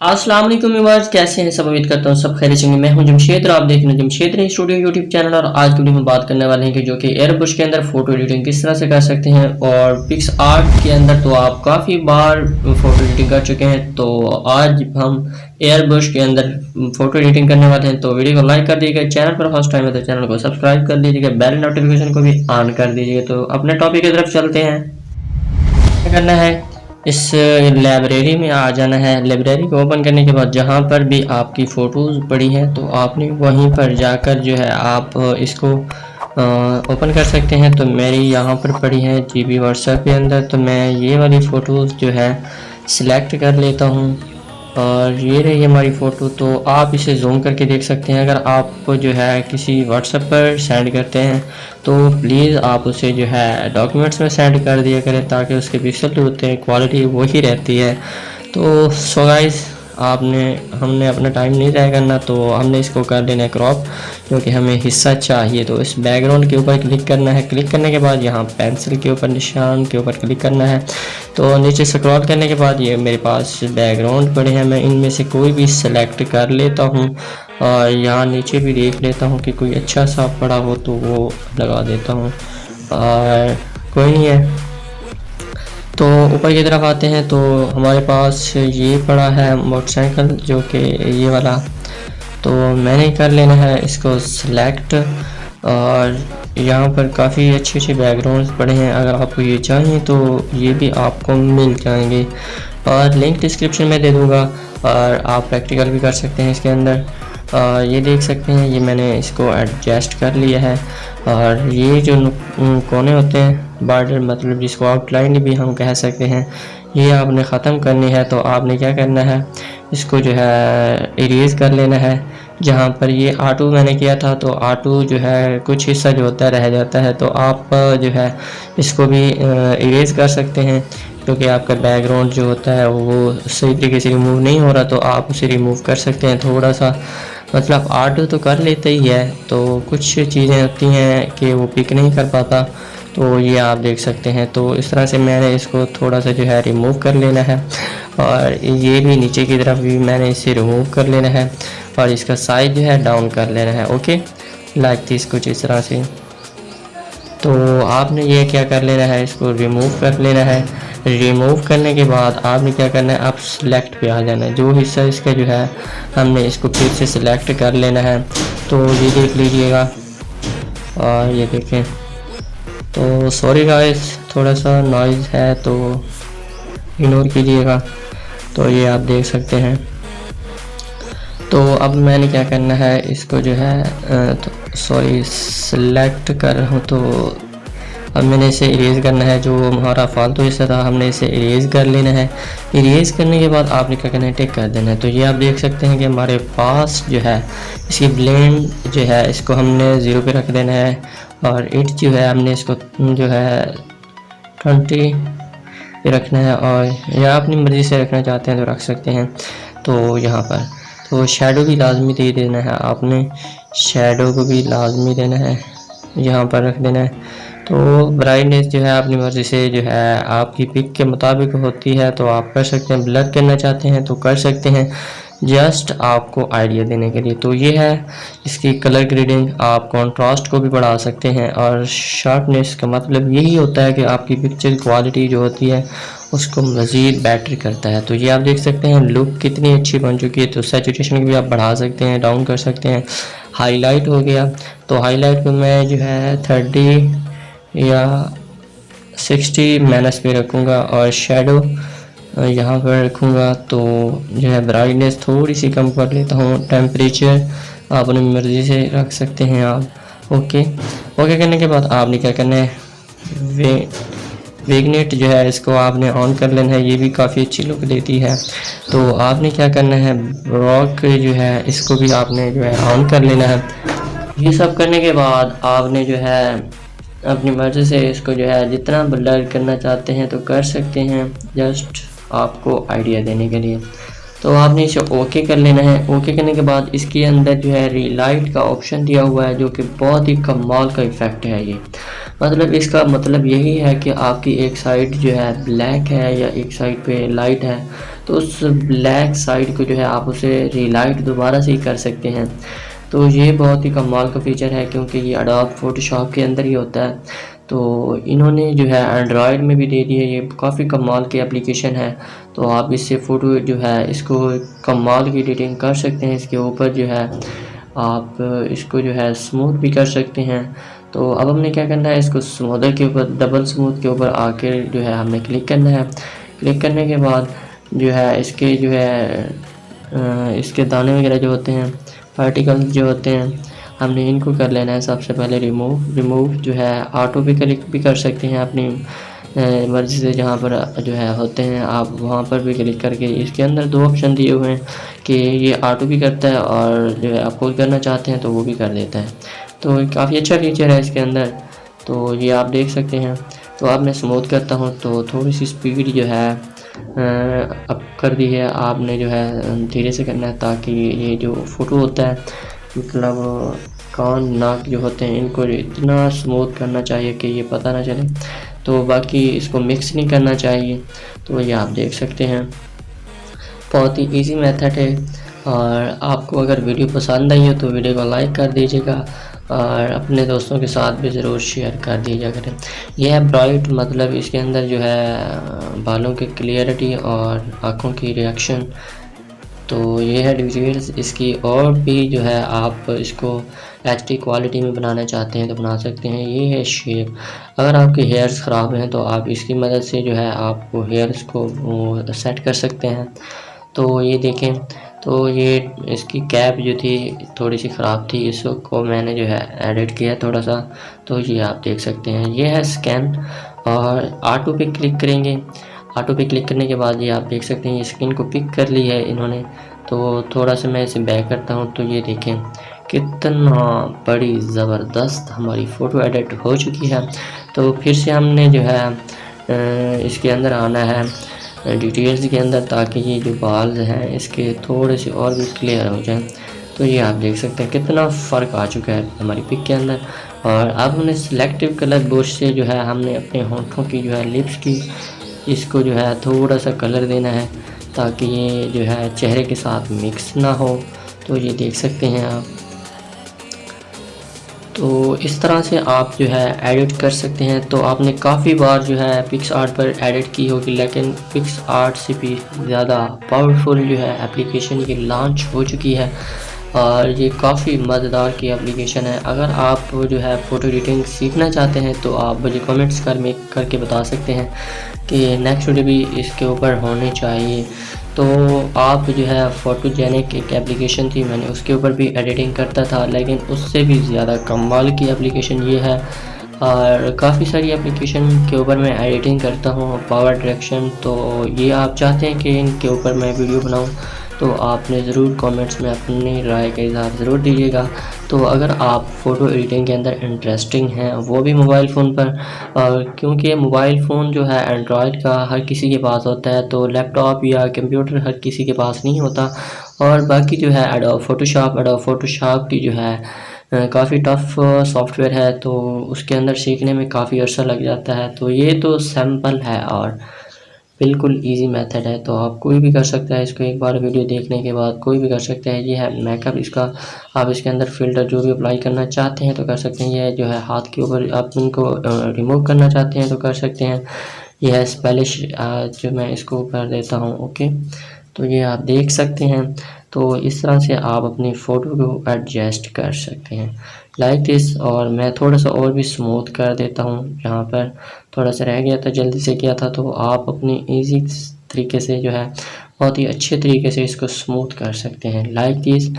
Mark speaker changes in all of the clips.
Speaker 1: अस्सलाम वालेकुम व्यूअर्स, कैसे हैं सब। उम्मीद करता हूँ सब खैरियत से होंगे। मैं हूं जमशेद और आप देख रहे हैं जमशेद स्टूडियो यूट्यूब चैनल। और आज की वीडियो में बात करने वाले हैं कि जो कि एयरब्रश के अंदर फोटो एडिटिंग किस तरह से कर सकते हैं। और पिक्स आर्ट के अंदर तो आप काफ़ी बार फोटो एडिटिंग कर चुके हैं, तो आज हम एयरब्रश के अंदर फोटो एडिटिंग करने वाले हैं। तो वीडियो को लाइक कर दीजिएगा, चैनल पर फर्स्ट टाइम है तो चैनल को सब्सक्राइब कर लीजिएगा, बेल नोटिफिकेशन को भी ऑन कर दीजिएगा। तो अपने टॉपिक की तरफ चलते हैं। क्या करना है, इस लाइब्रेरी में आ जाना है। लाइब्रेरी को ओपन करने के बाद जहाँ पर भी आपकी फ़ोटोज़ पड़ी हैं तो आपने वहीं पर जाकर जो है आप इसको ओपन कर सकते हैं। तो मेरी यहाँ पर पड़ी है जीबी व्हाट्सएप के अंदर, तो मैं ये वाली फ़ोटोज़ जो है सिलेक्ट कर लेता हूँ। और ये रही हमारी फ़ोटो। तो आप इसे जूम करके देख सकते हैं। अगर आप जो है किसी व्हाट्सएप पर सेंड करते हैं तो प्लीज़ आप उसे जो है डॉक्यूमेंट्स में सेंड कर दिया करें, ताकि उसके पिक्सल जो होते हैं क्वालिटी वही रहती है। तो सो गाइस, हमने अपना टाइम नहीं ज़ाया करना, तो हमने इसको कर देना है क्रॉप, क्योंकि हमें हिस्सा चाहिए। तो इस बैकग्राउंड के ऊपर क्लिक करना है। क्लिक करने के बाद यहाँ पेंसिल के ऊपर निशान के ऊपर क्लिक करना है। तो नीचे स्क्रॉल करने के बाद ये मेरे पास बैकग्राउंड पड़े हैं, मैं इनमें से कोई भी सेलेक्ट कर लेता हूँ। और यहाँ नीचे भी देख लेता हूँ कि कोई अच्छा सा पड़ा हो तो वो लगा देता हूँ। और कोई नहीं है तो ऊपर की तरफ आते हैं। तो हमारे पास ये पड़ा है मोटरसाइकिल, जो कि ये वाला, तो मैंने कर लेना है इसको सिलेक्ट। और यहाँ पर काफ़ी अच्छे अच्छे बैकग्राउंड्स पड़े हैं, अगर आपको ये चाहिए तो ये भी आपको मिल जाएंगे। और लिंक डिस्क्रिप्शन में दे दूँगा, और आप प्रैक्टिकल भी कर सकते हैं इसके अंदर। ये देख सकते हैं, ये मैंने इसको एडजस्ट कर लिया है। और ये जो कोने होते हैं, बॉर्डर मतलब जिसको आउटलाइन भी हम कह सकते हैं, ये आपने ख़त्म करनी है। तो आपने क्या करना है, इसको जो है इरेज कर लेना है। जहाँ पर ये ऑटो मैंने किया था, तो ऑटो जो है कुछ हिस्सा जो होता है रह जाता है, तो आप जो है इसको भी इरेज कर सकते हैं, क्योंकि आपका बैकग्राउंड जो होता है वो सही तरीके से रिमूव नहीं हो रहा, तो आप उसे रिमूव कर सकते हैं थोड़ा सा। मतलब ऑटो तो कर लेते ही है, तो कुछ चीज़ें होती हैं कि वो पिक नहीं कर पाता, तो ये आप देख सकते हैं। तो इस तरह से मैंने इसको थोड़ा सा जो है रिमूव कर लेना है। और ये भी नीचे की तरफ भी मैंने इसे रिमूव कर लेना है, और इसका साइज जो है डाउन कर लेना है। ओके, लाइक दिस, कुछ इस तरह से। तो आपने ये क्या कर लेना है, इसको रिमूव कर लेना है। रिमूव करने के बाद आपने क्या करना है, आप सिलेक्ट पे आ जाना है। जो हिस्सा इसका जो है हमने इसको फिर से सिलेक्ट कर लेना है। तो ये देख लीजिएगा, और ये देखें। तो सॉरी गाइस, थोड़ा सा नॉइज़ है तो इग्नोर कीजिएगा। तो ये आप देख सकते हैं। तो अब मैंने क्या करना है, इसको जो है सॉरी सिलेक्ट कर रहा हूँ, तो अब मैंने इसे इरेज करना है। जो हमारा फालतू हिस्सा था हमने इसे इरेज कर लेना है। इरेज करने के बाद आपने क्या करना है, टिक कर देना है। तो ये आप देख सकते हैं कि हमारे पास जो है इसकी ब्लेंड जो है इसको हमने 0 पे रख देना है। और इट जो है हमने इसको जो है 20 पे रखना है, और या अपनी मर्ज़ी से रखना चाहते हैं तो रख सकते हैं। तो यहाँ पर तो शैडो भी लाजमी दे देना है, आपने शैडो को भी लाजमी देना है, यहाँ पर रख देना है। तो ब्राइटनेस जो है अपनी मर्ज़ी से जो है आपकी पिक के मुताबिक होती है, तो आप कर सकते हैं। ब्लर करना चाहते हैं तो कर सकते हैं, जस्ट आपको आइडिया देने के लिए। तो ये है इसकी कलर ग्रेडिंग। आप कंट्रास्ट को भी बढ़ा सकते हैं, और शार्पनेस का मतलब यही होता है कि आपकी पिक्चर क्वालिटी जो होती है उसको मज़ीद बेटर करता है। तो ये आप देख सकते हैं लुक कितनी अच्छी बन चुकी है। तो सैचुरेशन भी आप बढ़ा सकते हैं, डाउन कर सकते हैं। हाईलाइट हो गया, तो हाईलाइट को मैं जो है 30 या 60 माइनस पे रखूँगा, और शेडो यहाँ पर रखूँगा। तो जो है ब्राइटनेस थोड़ी सी कम कर लेता हूँ। टेम्परेचर आप अपनी मर्ज़ी से रख सकते हैं आप। ओके करने के बाद आपने क्या करना है, विग्नेट जो है इसको आपने ऑन कर लेना है। ये भी काफ़ी अच्छी लुक देती है। तो आपने क्या करना है, रॉक जो है इसको भी आपने जो है ऑन कर लेना है। ये सब करने के बाद आपने जो है अपनी मर्ज़ी से इसको जो है जितना ब्लर करना चाहते हैं तो कर सकते हैं, जस्ट आपको आइडिया देने के लिए। तो आपने इसे ओके कर लेना है। ओके करने के बाद इसके अंदर जो है रीलाइट का ऑप्शन दिया हुआ है, जो कि बहुत ही कमाल का इफ़ेक्ट है। ये मतलब इसका मतलब यही है कि आपकी एक साइड जो है ब्लैक है या एक साइड पे लाइट है, तो उस ब्लैक साइड को जो है आप उसे रीलाइट दोबारा से ही कर सकते हैं। तो ये बहुत ही कमाल का फीचर है, क्योंकि ये एडोब फोटोशॉप के अंदर ही होता है। तो इन्होंने जो है एंड्रॉयड में भी दे दी है। ये काफ़ी कमाल की एप्लीकेशन है। तो आप इससे फ़ोटो जो है इसको कमाल की एडिटिंग कर सकते हैं। इसके ऊपर जो है आप इसको जो है स्मूथ भी कर सकते हैं। तो अब हमने क्या करना है, इसको स्मूदर के ऊपर, डबल स्मूथ के ऊपर आके जो है हमने क्लिक करना है। क्लिक करने के बाद जो है इसके जो है इसके दाने वगैरह जो होते हैं, पार्टिकल जो होते हैं, हमने इनको कर लेना है सबसे पहले रिमूव जो है ऑटो पे क्लिक भी कर सकते हैं अपनी मर्ज़ी से। जहाँ पर जो है होते हैं आप वहाँ पर भी क्लिक करके, इसके अंदर 2 ऑप्शन दिए हुए हैं कि ये ऑटो भी करता है और जो है आप खुद करना चाहते हैं तो वो भी कर देता है। तो काफ़ी अच्छा फीचर है इसके अंदर। तो ये आप देख सकते हैं। तो अब मैं स्मूथ करता हूँ तो थोड़ी सी स्पीड जो है अप कर दी है। आपने जो है धीरे से करना है, ताकि ये जो फ़ोटो होता है, मतलब कान नाक जो होते हैं, इनको इतना स्मूथ करना चाहिए कि ये पता ना चले। तो बाकी इसको मिक्स नहीं करना चाहिए। तो ये आप देख सकते हैं, बहुत ही इजी मेथड है। और आपको अगर वीडियो पसंद आई हो तो वीडियो को लाइक कर दीजिएगा और अपने दोस्तों के साथ भी ज़रूर शेयर कर दीजिए करें। यह है ब्राइट, मतलब इसके अंदर जो है बालों की क्लियरिटी और आँखों की रिएक्शन। तो ये है डिटेल्स इसकी। और भी जो है आप इसको HD क्वालिटी में बनाना चाहते हैं तो बना सकते हैं। ये है शेप। अगर आपके हेयर्स ख़राब हैं तो आप इसकी मदद से जो है आपको हेयर्स को सेट कर सकते हैं। तो ये देखें, तो ये इसकी कैप जो थी थोड़ी सी ख़राब थी, इसको मैंने जो है एडिट किया थोड़ा सा। तो ये आप देख सकते हैं। ये है स्कैन, और ऑटो पे क्लिक करेंगे। ऑटो पे क्लिक करने के बाद ये आप देख सकते हैं ये स्किन को पिक कर ली है इन्होंने। तो थोड़ा सा मैं इसे बैक करता हूँ तो ये देखें कितना बड़ी ज़बरदस्त हमारी फ़ोटो एडिट हो चुकी है। तो फिर से हमने जो है इसके अंदर आना है डिटेल्स के अंदर, ताकि ये जो बाल हैं इसके थोड़े से और भी क्लियर हो जाएं। तो ये आप देख सकते हैं कितना फ़र्क आ चुका है हमारी पिक के अंदर। और अब हमने सिलेक्टिव कलर ब्रश से जो है हमने अपने होंठों की जो है लिप्स की, इसको जो है थोड़ा सा कलर देना है, ताकि ये जो है चेहरे के साथ मिक्स ना हो। तो ये देख सकते हैं आप। तो इस तरह से आप जो है एडिट कर सकते हैं। तो आपने काफ़ी बार जो है पिक्सआर्ट पर एडिट की होगी, लेकिन पिक्सआर्ट से भी ज़्यादा पावरफुल जो है एप्लीकेशन ये लॉन्च हो चुकी है और ये काफ़ी मज़ेदार की एप्लीकेशन है। अगर आप जो है फ़ोटो एडिटिंग सीखना चाहते हैं तो आप मुझे कमेंट्स करके बता सकते हैं कि नेक्स्ट वीडियो भी इसके ऊपर होनी चाहिए। तो आप जो है फ़ोटोजेनिक एक एप्लीकेशन थी, मैंने उसके ऊपर भी एडिटिंग करता था, लेकिन उससे भी ज़्यादा कमाल की एप्लीकेशन ये है। और काफ़ी सारी एप्लीकेशन के ऊपर मैं एडिटिंग करता हूँ, पावर डायरेक्शन। तो ये आप चाहते हैं कि इनके ऊपर मैं वीडियो बनाऊँ तो आपने ज़रूर कमेंट्स में अपनी राय का इज़हार ज़रूर दीजिएगा। तो अगर आप फ़ोटो एडिटिंग के अंदर इंटरेस्टिंग हैं, वो भी मोबाइल फ़ोन पर, क्योंकि मोबाइल फ़ोन जो है एंड्रॉयड का हर किसी के पास होता है, तो लैपटॉप या कंप्यूटर हर किसी के पास नहीं होता। और बाकी जो है एडोब फ़ोटोशॉप की जो है काफ़ी टफ़ सॉफ्टवेयर है, तो उसके अंदर सीखने में काफ़ी अर्सा लग जाता है। तो ये तो सैम्पल है और बिल्कुल इजी मेथड है, तो आप कोई भी कर सकता है इसको। एक बार वीडियो देखने के बाद कोई भी कर सकता है। ये है मेकअप, इसका आप इसके अंदर फ़िल्टर जो भी अप्लाई करना चाहते हैं तो कर सकते हैं। ये जो है हाथ के ऊपर आप इनको रिमूव करना चाहते हैं तो कर सकते हैं। यह है स्पेलिश, जो मैं इसको कर देता हूँ ओके। तो ये आप देख सकते हैं। तो इस तरह से आप अपनी फ़ोटो को एडजस्ट कर सकते हैं लाइक दिस। और मैं थोड़ा सा और भी स्मूथ कर देता हूँ, जहाँ पर थोड़ा सा रह गया था, जल्दी से किया था। तो आप अपनी इजी तरीके से जो है बहुत ही अच्छे तरीके से इसको स्मूथ कर सकते हैं लाइक दिस।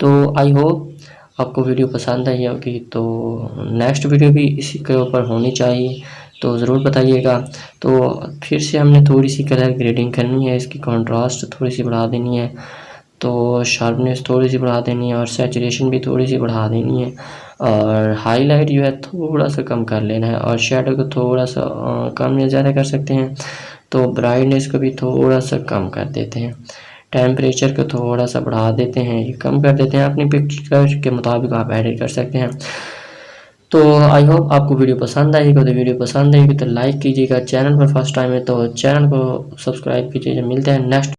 Speaker 1: तो आई होप आपको वीडियो पसंद आई होगी। तो नेक्स्ट वीडियो भी इसी के ऊपर होनी चाहिए, तो ज़रूर बताइएगा। तो फिर से हमने थोड़ी सी कलर ग्रेडिंग करनी है, इसकी कॉन्ट्रास्ट थोड़ी सी बढ़ा देनी है, तो शार्पनेस थोड़ी सी बढ़ा देनी है, और सैचुरेशन भी थोड़ी सी बढ़ा देनी है, और हाईलाइट जो है थोड़ा सा कम कर लेना है, और शेडो को थोड़ा सा कम या ज़्यादा कर सकते हैं। तो ब्राइटनेस को भी थोड़ा सा कम कर देते हैं, टेम्परेचर को थोड़ा सा बढ़ा देते हैं, ये कम कर देते हैं। अपनी पिक्चर के मुताबिक आप एडिट कर सकते हैं। तो आई होप आपको वीडियो पसंद आएगी। तो वीडियो पसंद आएगी तो लाइक कीजिएगा, चैनल पर फर्स्ट टाइम है तो चैनल को सब्सक्राइब कीजिए। मिलते हैं नेक्स्ट